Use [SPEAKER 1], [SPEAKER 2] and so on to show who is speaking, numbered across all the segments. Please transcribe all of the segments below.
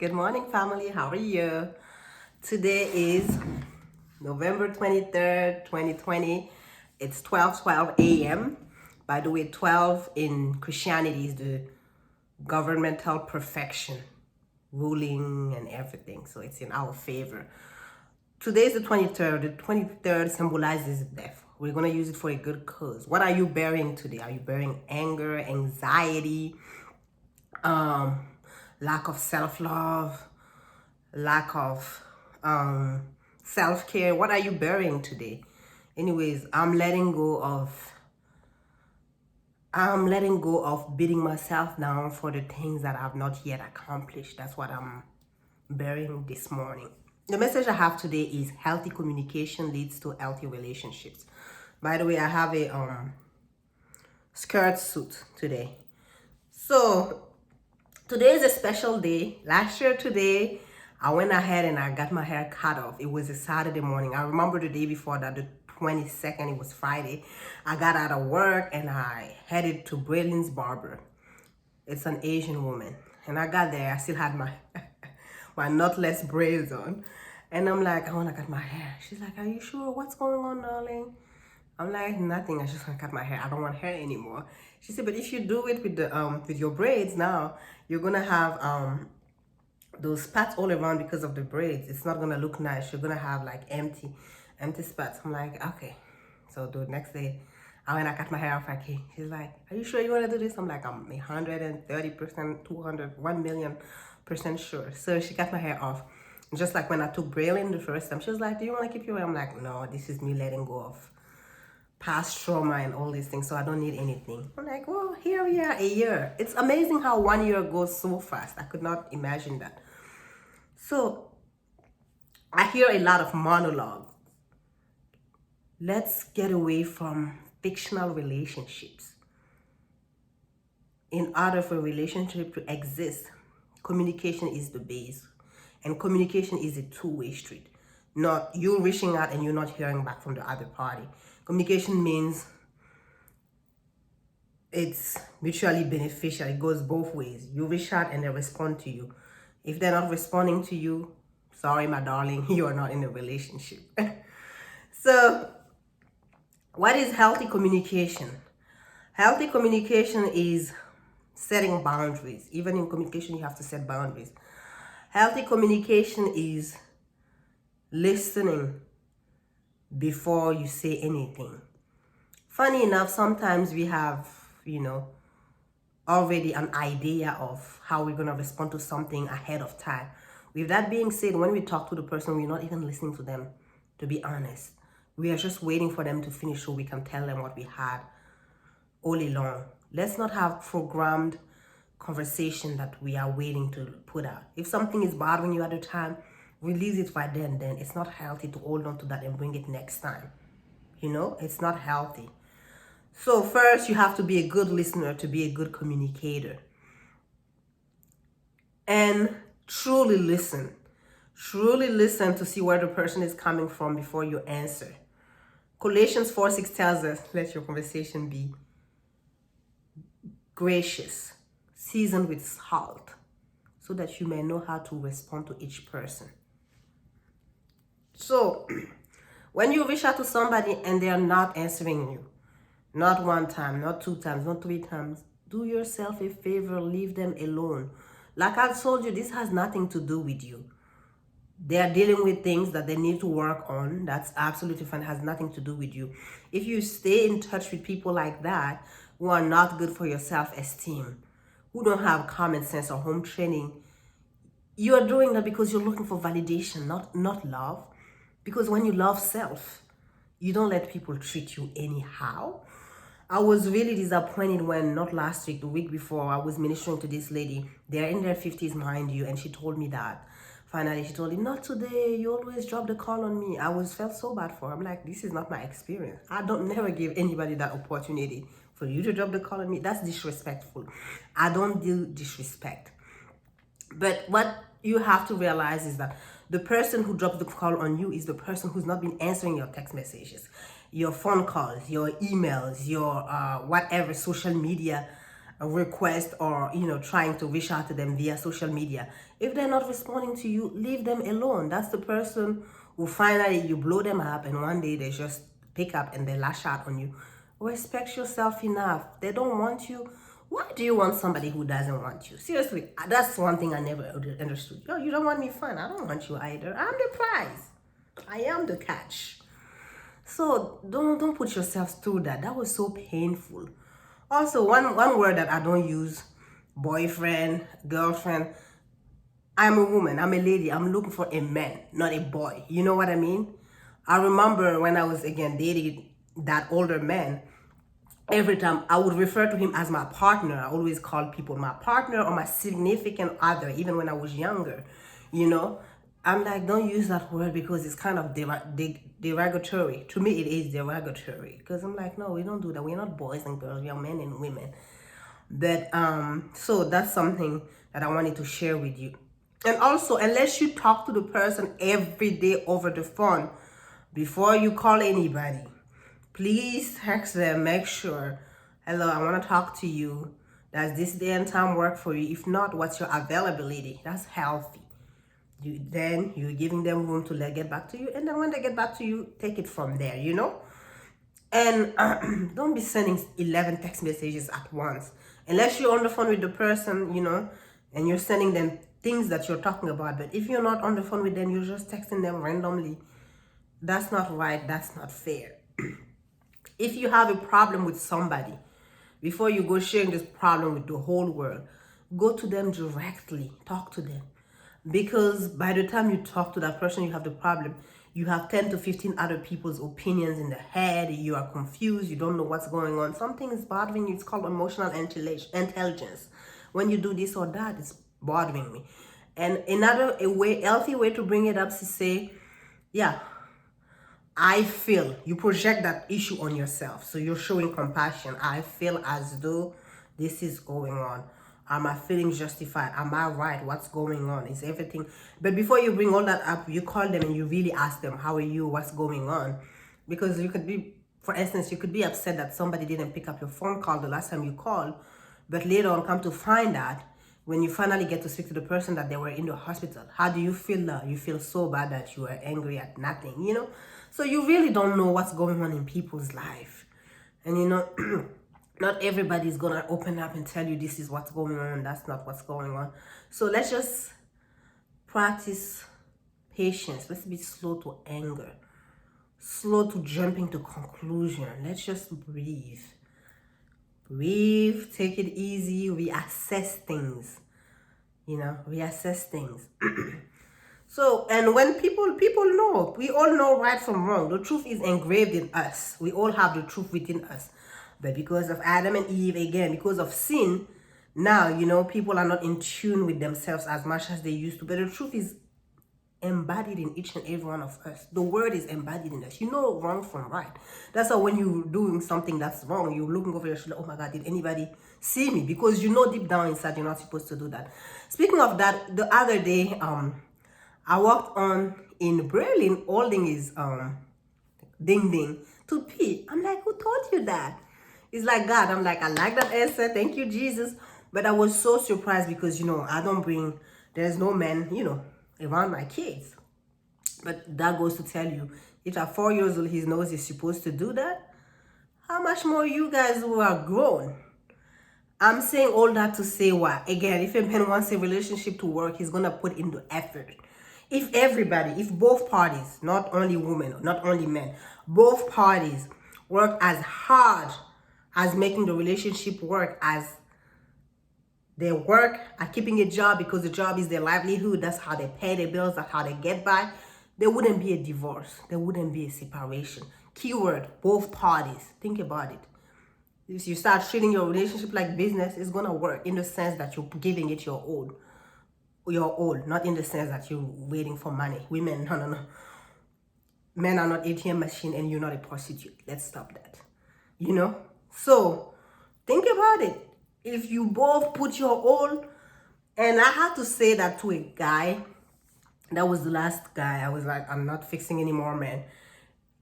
[SPEAKER 1] Good morning, family. How are you? Today is November 23rd, 2020. It's 12:12 a.m. By the way, 12 in Christianity is the governmental perfection, ruling and everything. So it's in our favor. Today is the 23rd. The 23rd symbolizes death. We're going to use it for a good cause. What are you bearing today? Are you bearing anger, anxiety, lack of self-love, lack of self-care? What are you bearing today? Anyways, I'm letting go of beating myself down for the things that I've not yet accomplished. That's what I'm bearing this morning. The message I have today is healthy communication leads to healthy relationships. By the way, I have a skirt suit today. So today is a special day. Last year today, I went ahead and I got my hair cut off. It was a Saturday morning. I remember the day before that, the 22nd, it was Friday. I got out of work and I headed to Braylon's barber. It's an Asian woman. And I got there, I still had my my knotless braids on. And I'm like, I want to cut my hair. She's like, are you sure? What's going on, darling? I'm like, nothing. I just want to cut my hair. I don't want hair anymore. She said, but if you do it with the with your braids now, you're gonna have those spots all around because of the braids. It's not gonna look nice. You're gonna have like empty spots. I'm like, okay. So the next day, I went, I cut my hair off. Okay. She's like, are you sure you want to do this? I'm like, I'm 130%, 200, 1,000,000% sure. So she cut my hair off. Just like when I took Braylon the first time, she was like, do you want to keep your hair? I'm like, no, this is me letting go of past trauma and all these things, so I don't need anything. I'm like, well, here we are, a year. It's amazing how 1 year goes so fast. I could not imagine that. So I hear a lot of monologue. Let's get away from fictional relationships. In order for a relationship to exist, communication is the base. And communication is a two-way street. Not you reaching out and you're not hearing back from the other party. Communication means it's mutually beneficial. It goes both ways. You reach out and they respond to you. If they're not responding to you, sorry, my darling, you are not in a relationship. So, what is healthy communication? Healthy communication is setting boundaries. Even in communication, you have to set boundaries. Healthy communication is listening before you say anything. Funny enough, sometimes we have, already an idea of how we're going to respond to something ahead of time. With that being said, when we talk to the person, we're not even listening to them, to be honest. We are just waiting for them to finish so we can tell them what we had all along. Let's not have programmed conversation that we are waiting to put out. If something is bothering you at the time, release it right then. It's not healthy to hold on to that and bring it next time. It's not healthy. So first, you have to be a good listener to be a good communicator. And truly listen. Truly listen to see where the person is coming from before you answer. Colossians 4:6 tells us, let your conversation be gracious, seasoned with salt, so that you may know how to respond to each person. So, when you reach out to somebody and they are not answering you, not one time, not two times, not three times, do yourself a favor, leave them alone. Like I told you, this has nothing to do with you. They are dealing with things that they need to work on. That's absolutely fine. It has nothing to do with you. If you stay in touch with people like that, who are not good for your self-esteem, who don't have common sense or home training, you are doing that because you're looking for validation, not love. Because when you love self, you don't let people treat you anyhow. I was really disappointed when, not last week, the week before, I was ministering to this lady. They're in their 50s, mind you, and she told me that. Finally, she told me, not today, you always drop the call on me. I felt so bad for her. I'm like, this is not my experience. I don't never give anybody that opportunity for you to drop the call on me. That's disrespectful. I don't do disrespect. But what you have to realize is that the person who drops the call on you is the person who's not been answering your text messages, your phone calls, your emails, your whatever social media a request or, trying to reach out to them via social media. If they're not responding to you, leave them alone. That's the person who finally you blow them up and one day they just pick up and they lash out on you. Respect yourself enough. They don't want you. Why do you want somebody who doesn't want you? Seriously, that's one thing I never understood. Yo, you don't want me, fine. I don't want you either. I'm the prize. I am the catch. So don't put yourself through that. That was so painful. Also, one word that I don't use, boyfriend, girlfriend. I'm a woman. I'm a lady. I'm looking for a man, not a boy. You know what I mean? I remember when I was again dating that older man. Every time I would refer to him as my partner. I always called people my partner or my significant other, even when I was younger. I'm like, don't use that word because it's kind of derogatory. To me, it is derogatory because I'm like, no, we don't do that. We're not boys and girls. We are men and women. But so that's something that I wanted to share with you. And also, unless you talk to the person every day over the phone before you call anybody, please text them. Make sure, hello, I want to talk to you. Does this day and time work for you? If not, what's your availability? That's healthy. Then you're giving them room to get back to you. And then when they get back to you, take it from there, And don't be sending 11 text messages at once. Unless you're on the phone with the person, and you're sending them things that you're talking about. But if you're not on the phone with them, you're just texting them randomly. That's not right. That's not fair. If you have a problem with somebody, before you go sharing this problem with the whole world, go to them directly. Talk to them. Because by the time you talk to that person, you have the problem, you have 10 to 15 other people's opinions in the head. You are confused. You don't know what's going on. Something is bothering you. It's called emotional intelligence. When you do this or that, it's bothering me. And another healthy way to bring it up is to say, yeah, I feel. You project that issue on yourself. So you're showing compassion. I feel as though this is going on. Are my feelings justified? Am I right? What's going on? Is everything? But before you bring all that up, you call them and you really ask them, how are you? What's going on? Because you could be, for instance, you could be upset that somebody didn't pick up your phone call the last time you called. But later on, come to find out, when you finally get to speak to the person, that they were in the hospital. How do you feel now? You feel so bad that you are angry at nothing, So you really don't know what's going on in people's life. And not everybody's gonna open up and tell you this is what's going on. That's not what's going on. So let's just practice patience. Let's be slow to anger, slow to jumping to conclusion. Let's just breathe. Breathe, take it easy, reassess things. Reassess things. So, and when people know, we all know right from wrong. The truth is engraved in us. We all have the truth within us. But because of Adam and Eve, again, because of sin, now, people are not in tune with themselves as much as they used to. But the truth is embodied in each and every one of us. The word is embodied in us. You know wrong from right. That's why when you're doing something that's wrong, you're looking over your shoulder, oh my God, did anybody see me? Because deep down inside, you're not supposed to do that. Speaking of that, the other day, I walked on in Berlin holding his ding ding to pee. I'm like, who told you that? It's like God. I'm like, I like that answer. Thank you, Jesus. But I was so surprised because, there's no man, around my kids. But that goes to tell you, if at 4 years old, he knows he's supposed to do that, how much more you guys who are grown? I'm saying all that to say what? Again, if a man wants a relationship to work, he's going to put in the effort. If both parties, not only women, not only men, both parties work as hard as making the relationship work as they work at keeping a job because the job is their livelihood, that's how they pay their bills, that's how they get by, there wouldn't be a divorce. There wouldn't be a separation. Keyword, both parties. Think about it. If you start treating your relationship like business, it's going to work in the sense that you're giving it your all, not in the sense that you're waiting for money. Women, no. Men are not ATM machine and you're not a prostitute. Let's stop that. So think about it. If you both put your all, and I had to say that to a guy, that was the last guy. I was like, I'm not fixing any more men.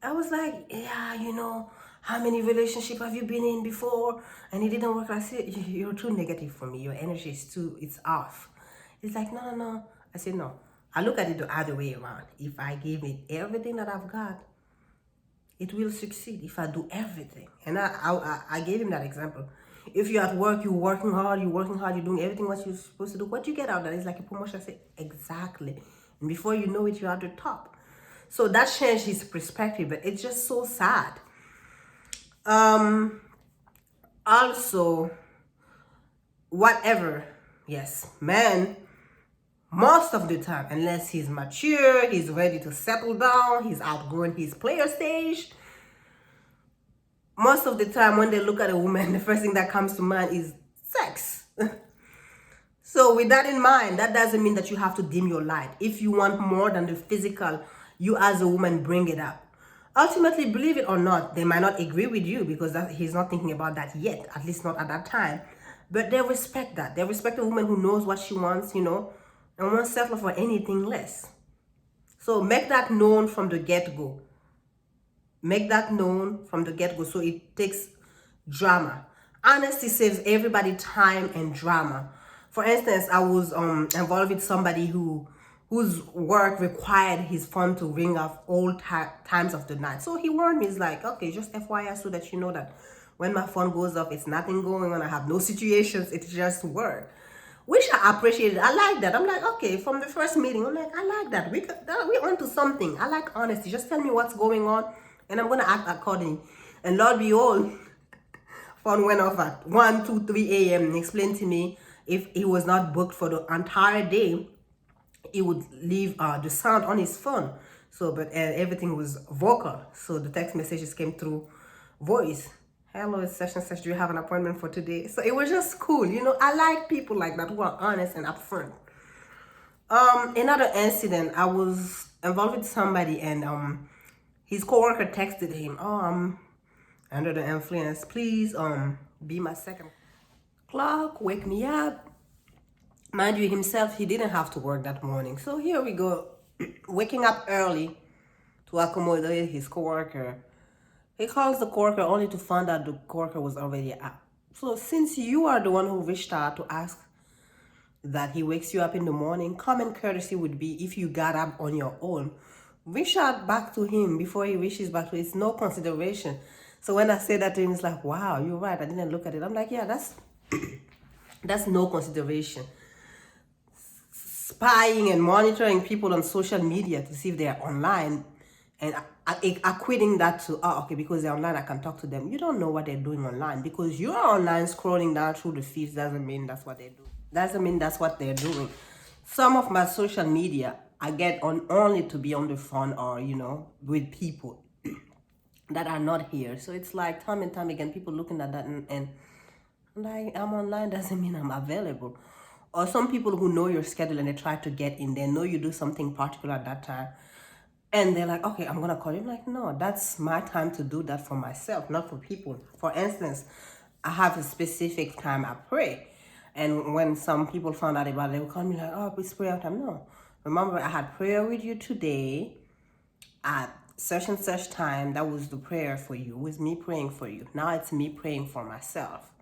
[SPEAKER 1] I was like, yeah, how many relationships have you been in before and it didn't work? I said, you're too negative for me. Your energy is too, it's off. It's like, no, no, no. I said, no. I look at it the other way around. If I give it everything that I've got, it will succeed if I do everything. And I gave him that example. If you're at work, you're working hard, you're doing everything what you're supposed to do. What you get out of that is like a promotion. I say, exactly. And before you know it, you're at the top. So that changed his perspective, but it's just so sad. Also, whatever, yes, man, most of the time, unless he's mature, he's ready to settle down, he's outgrown his player stage, most of the time when they look at a woman, the first thing that comes to mind is sex. So with that in mind, that doesn't mean that you have to dim your light. If you want more than the physical, you as a woman bring it up. Ultimately, believe it or not, they might not agree with you because he's not thinking about that yet, at least not at that time. But they respect that. They respect a woman who knows what she wants, and won't settle for anything less. So make that known from the get-go. Make that known from the get-go so it takes drama. Honesty saves everybody time and drama. For instance, I was involved with somebody whose work required his phone to ring off all times of the night. So he warned me, he's like, okay, just FYI so that you know that when my phone goes off, it's nothing going on. I have no situations. It's just work. Which I appreciated. I like that. I'm like, okay, from the first meeting, I'm like, I like that. We're onto something. I like honesty. Just tell me what's going on, and I'm going to act accordingly. And Lord behold, phone went off at 1, 2, 3 a.m. and explained to me if he was not booked for the entire day, he would leave the sound on his phone. So, but everything was vocal. So the text messages came through voice. Hello, it's such and such. Do you have an appointment for today? So it was just cool. I like people like that who are honest and upfront. Another incident, I was involved with somebody and his coworker texted him, oh, I'm under the influence. Please be my second clock, wake me up. Mind you, himself, he didn't have to work that morning. So here we go, waking up early to accommodate his coworker. He calls the coworker only to find out the coworker was already up. So since you are the one who reached out to ask that he wakes you up in the morning, common courtesy would be if you got up on your own, reach out back to him before he reaches back to you. It's no consideration. So when I say that to him, it's like, wow, you're right. I didn't look at it. I'm like, yeah, that's no consideration. Spying and monitoring people on social media to see if they are online and equating that to, okay, because they're online, I can talk to them. You don't know what they're doing online. Because you're online scrolling down through the feeds doesn't mean that's what they do. Doesn't mean that's what they're doing. Some of my social media, I get on only to be on the phone or, with people that are not here. So it's like time and time again, people looking at that and like, I'm online doesn't mean I'm available. Or some people who know your schedule and they try to get in, they know you do something particular at that time. And they're like, okay, I'm going to call you. I'm like, no, that's my time to do that for myself, not for people. For instance, I have a specific time I pray. And when some people found out about it, they would call me like, oh, please pray out time. No. Remember, I had prayer with you today at such and such time. That was the prayer for you. It was me praying for you. Now it's me praying for myself.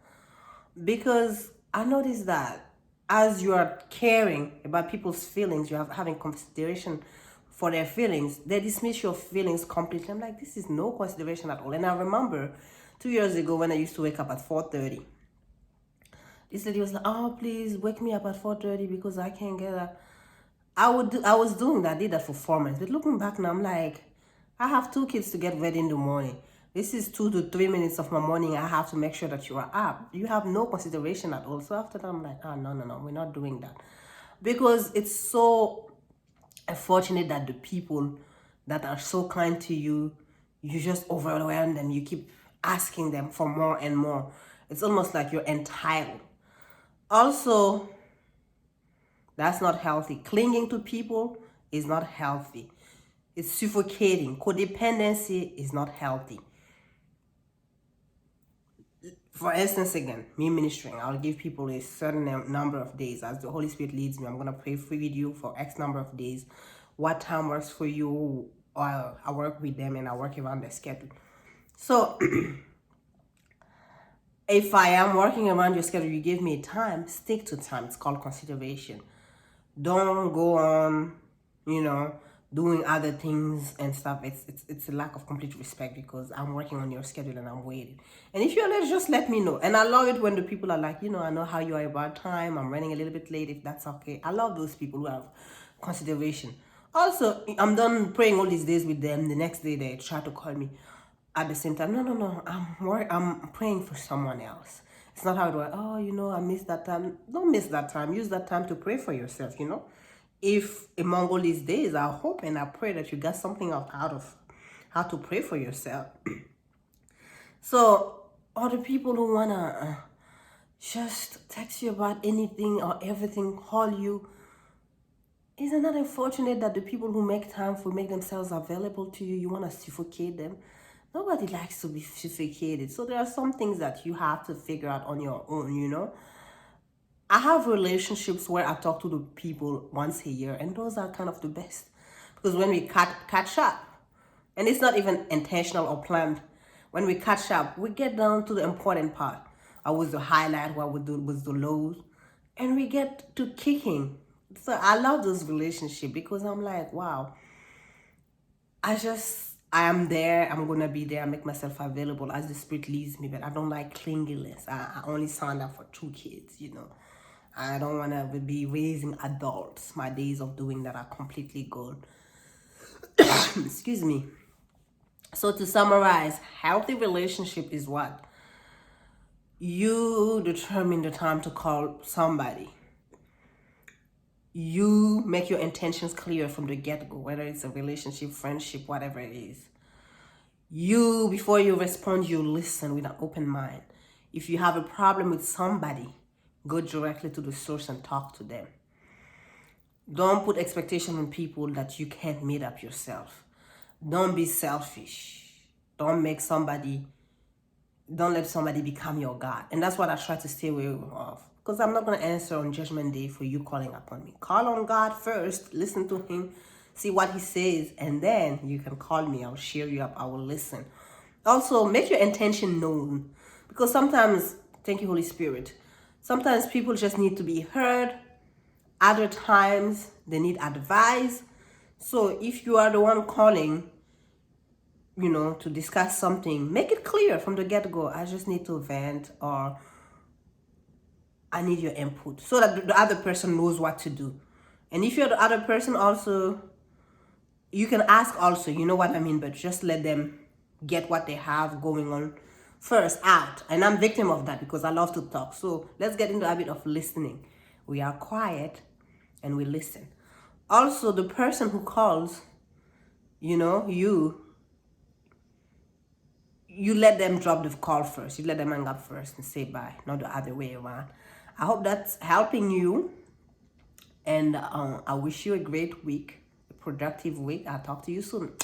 [SPEAKER 1] Because I noticed that as you are caring about people's feelings, you're having consideration for their feelings, they dismiss your feelings completely. I'm like, this is no consideration at all. And I remember 2 years ago when I used to wake up at 4:30. This lady was like, oh, please wake me up at 4:30 because I can't get up. I was doing that, I did that for 4 months. But looking back now, I'm like, I have 2 kids to get ready in the morning. This is 2 to 3 minutes of my morning. I have to make sure that you are up. You have no consideration at all. So after that, I'm like, oh, no, we're not doing that. Because it's so unfortunate that the people that are so kind to you, you just overwhelm them. You keep asking them for more and more. It's almost like you're entitled. Also, that's not healthy. Clinging to people is not healthy. It's suffocating. Codependency is not healthy. For instance, again, me ministering, I'll give people a certain number of days. As the Holy Spirit leads me, I'm going to pray with you for X number of days. What time works for you? I work with them and I work around their schedule. So if I am working around your schedule, you give me time, stick to time. It's called consideration. Don't go on, you know, doing other things and stuff. It's a lack of complete respect because I'm working on your schedule and I'm waiting. And if you're late, just let me know. And I love it when the people are like, I know how you are about time. I'm running a little bit late, if that's okay. I love those people who have consideration. Also, I'm done praying all these days with them. The next day they try to call me at the same time. No. I'm praying for someone else. It's not how it was. Oh, I missed that time. Don't miss that time. Use that time to pray for yourself. If among all these days, I hope and I pray that you got something out of how to pray for yourself. So, all the people who wanna just text you about anything or everything, call you, isn't that unfortunate that the people who make themselves available to you, you wanna suffocate them? Nobody likes to be suffocated. So there are some things that you have to figure out on your own. I have relationships where I talk to the people once a year, and those are kind of the best. Because when we catch up, and it's not even intentional or planned, when we catch up, we get down to the important part. What was the highlight, what was the lows, and we get to kicking. So I love this relationship because I'm like, wow, I am there. I'm going to be there. I make myself available as the Spirit leads me. But I don't like clinginess. I only signed up for 2 kids. I don't want to be raising adults. My days of doing that are completely gone. Excuse me. So to summarize, healthy relationship is what? You determine the time to call somebody. You make your intentions clear from the get-go, whether it's a relationship, friendship, whatever it is. Before you respond, you listen with an open mind. If you have a problem with somebody, go directly to the source and talk to them. Don't put expectation on people that you can't meet up yourself. Don't be selfish. Don't let somebody become your God. And that's what I try to stay away of. Because I'm not going to answer on Judgment Day for you calling upon me. Call on God first. Listen to Him. See what He says. And then you can call me. I'll cheer you up. I will listen. Also, make your intention known. Because sometimes, thank you, Holy Spirit, sometimes people just need to be heard. Other times, they need advice. So if you are the one calling, to discuss something, make it clear from the get-go. I just need to vent, or I need your input, so that the other person knows what to do. And if you're the other person also, you can ask also, you know what I mean, but just let them get what they have going on first out. And I'm victim of that because I love to talk. So let's get into the habit of listening. We are quiet and we listen. Also, the person who calls, you let them drop the call first. You let them hang up first and say bye, not the other way around. I hope that's helping you. And I wish you a great week, a productive week. I'll talk to you soon.